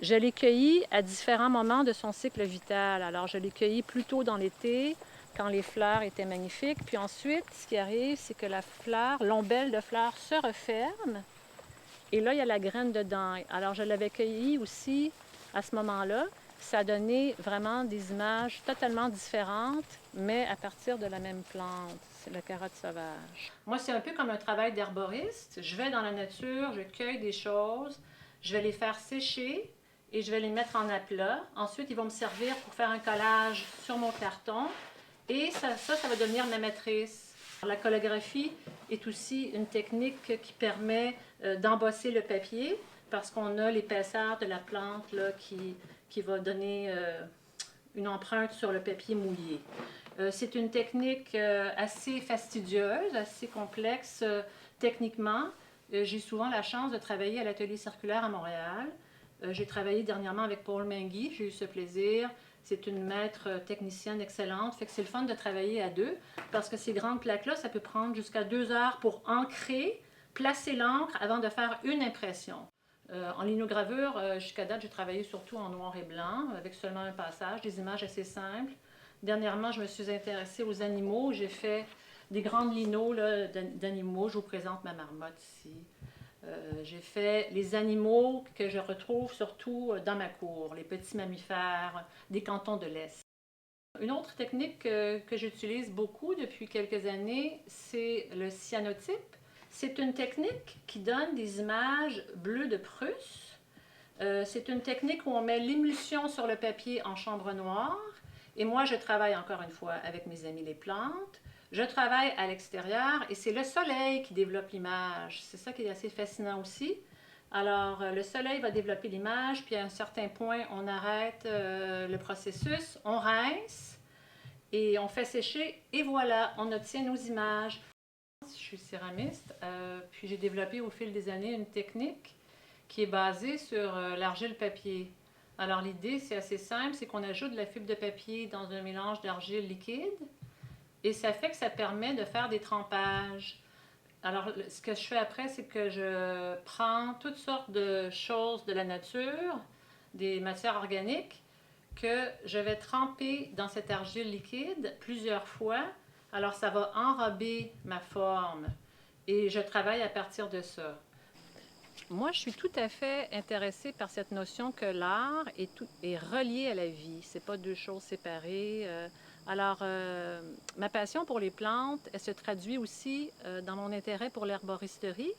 Je l'ai cueilli à différents moments de son cycle vital. Alors, je l'ai cueilli plus tôt dans l'été, quand les fleurs étaient magnifiques. Puis ensuite, ce qui arrive, c'est que la fleur, l'ombelle de fleurs se referme. Et là, il y a la graine dedans. Alors, je l'avais cueilli aussi à ce moment-là. Ça a donné vraiment des images totalement différentes, mais à partir de la même plante. C'est la carotte sauvage. Moi, c'est un peu comme un travail d'herboriste. Je vais dans la nature, je cueille des choses, je vais les faire sécher et je vais les mettre en aplat. Ensuite, ils vont me servir pour faire un collage sur mon carton. Et ça va devenir ma matrice. La collagraphie est aussi une technique qui permet d'embosser le papier parce qu'on a l'épaisseur de la plante là, qui va donner une empreinte sur le papier mouillé. C'est une technique assez fastidieuse, assez complexe techniquement. J'ai souvent la chance de travailler à l'Atelier circulaire à Montréal. J'ai travaillé dernièrement avec Paul Mengy, j'ai eu ce plaisir. C'est une maître technicienne excellente. Fait que c'est le fun de travailler à deux parce que ces grandes plaques-là, ça peut prendre jusqu'à 2 heures pour ancrer, placer l'encre avant de faire une impression. En linogravure, jusqu'à date, j'ai travaillé surtout en noir et blanc, avec seulement un passage, des images assez simples. Dernièrement, je me suis intéressée aux animaux. J'ai fait des grandes linos d'animaux. Je vous présente ma marmotte ici. J'ai fait les animaux que je retrouve surtout dans ma cour, les petits mammifères des cantons de l'Est. Une autre technique que j'utilise beaucoup depuis quelques années, c'est le cyanotype. C'est une technique qui donne des images bleues de Prusse. C'est une technique où on met l'émulsion sur le papier en chambre noire. Et moi, je travaille encore une fois avec mes amis les plantes. Je travaille à l'extérieur et c'est le soleil qui développe l'image. C'est ça qui est assez fascinant aussi. Alors, le soleil va développer l'image, puis à un certain point, on arrête le processus, on rince et on fait sécher et voilà, on obtient nos images. Je suis céramiste, puis j'ai développé au fil des années une technique qui est basée sur l'argile papier. Alors l'idée, c'est assez simple, c'est qu'on ajoute de la fibre de papier dans un mélange d'argile liquide et ça fait que ça permet de faire des trempages. Alors ce que je fais après, c'est que je prends toutes sortes de choses de la nature, des matières organiques, que je vais tremper dans cette argile liquide plusieurs fois. Alors ça va enrober ma forme et je travaille à partir de ça. Moi, je suis tout à fait intéressée par cette notion que l'art est relié à la vie. C'est pas deux choses séparées. Ma passion pour les plantes, elle se traduit aussi dans mon intérêt pour l'herboristerie.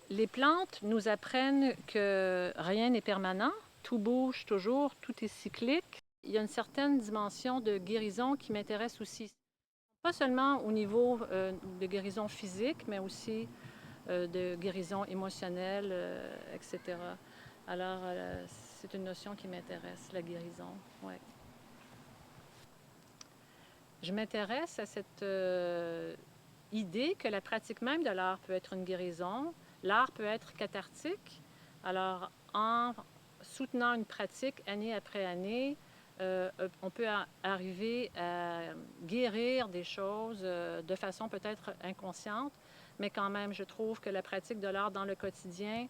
Les plantes nous apprennent que rien n'est permanent, tout bouge toujours, tout est cyclique. Il y a une certaine dimension de guérison qui m'intéresse aussi. Pas seulement au niveau de guérison physique, mais aussi de guérison émotionnelle, etc. Alors, c'est une notion qui m'intéresse, la guérison. Ouais. Je m'intéresse à cette idée que la pratique même de l'art peut être une guérison. L'art peut être cathartique. Alors, en soutenant une pratique année après année, on peut arriver à guérir des choses de façon peut-être inconsciente, mais quand même, je trouve que la pratique de l'art dans le quotidien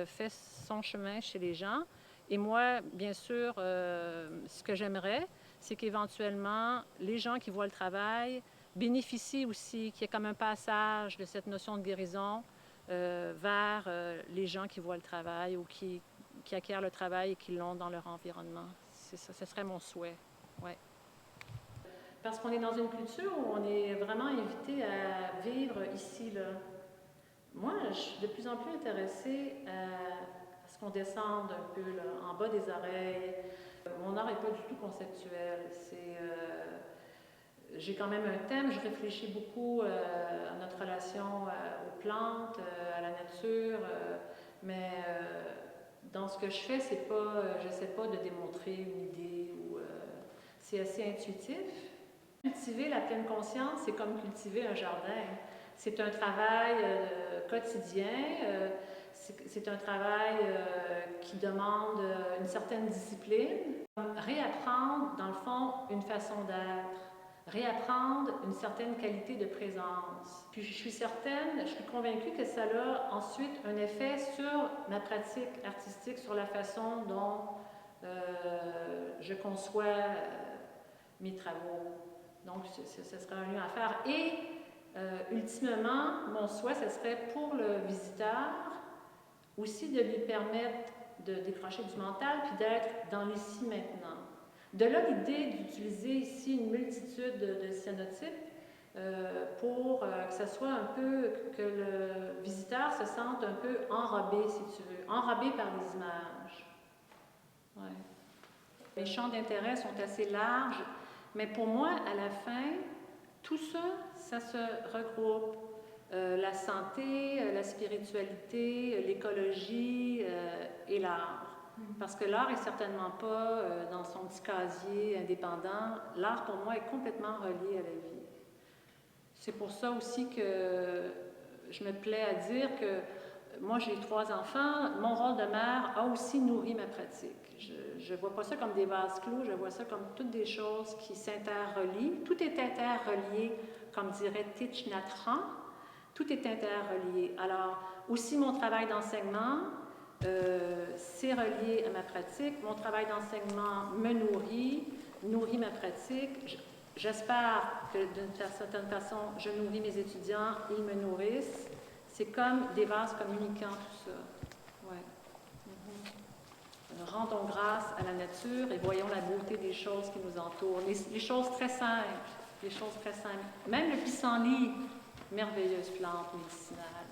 fait son chemin chez les gens. Et moi, bien sûr, ce que j'aimerais, c'est qu'éventuellement, les gens qui voient le travail bénéficient aussi, qu'il y ait comme un passage de cette notion de guérison vers les gens qui voient le travail ou qui acquièrent le travail et qui l'ont dans leur environnement. C'est ça, ce serait mon souhait. Ouais. Parce qu'on est dans une culture où on est vraiment invité à vivre ici, là. Moi, je suis de plus en plus intéressée à ce qu'on descende un peu là, en bas des oreilles. Mon art n'est pas du tout conceptuel. J'ai quand même un thème, je réfléchis beaucoup à notre relation aux plantes, à la nature, mais dans ce que je fais, c'est pas, j'essaie pas de démontrer une idée ou c'est assez intuitif. Cultiver la pleine conscience, c'est comme cultiver un jardin. C'est un travail quotidien, c'est un travail qui demande une certaine discipline. Réapprendre, dans le fond, une façon d'être. réapprendre une certaine qualité de présence. Puis je suis convaincue que ça a ensuite un effet sur ma pratique artistique, sur la façon dont je conçois mes travaux. Donc, ce serait un lien à faire. Et ultimement, mon souhait, ce serait pour le visiteur aussi de lui permettre de décrocher du mental puis d'être dans l'ici maintenant. De là l'idée d'utiliser ici une multitude de cyanotypes pour que ce soit un peu, que le visiteur se sente un peu enrobé, si tu veux, enrobé par les images. Ouais. Les champs d'intérêt sont assez larges, mais pour moi, à la fin, tout ça, ça se regroupe. La santé, la spiritualité, l'écologie et l'art. Parce que l'art est certainement pas dans son petit casier indépendant. L'art, pour moi, est complètement relié à la vie. C'est pour ça aussi que je me plais à dire que moi, j'ai 3 enfants. Mon rôle de mère a aussi nourri ma pratique. Je ne vois pas ça comme des vases clos, je vois ça comme toutes des choses qui s'interrelient. Tout est interrelié, comme dirait Thich Nhat Hanh. Tout est interrelié. Alors, aussi mon travail d'enseignement, c'est relié à ma pratique. Mon travail d'enseignement me nourrit ma pratique. J'espère que d'une certaine façon, je nourris mes étudiants, ils me nourrissent. C'est comme des vases communicants, tout ça. Ouais. Rendons grâce à la nature et voyons la beauté des choses qui nous entourent. Les choses très simples. Les choses très simples. Même le pissenlit, merveilleuse plante médicinale.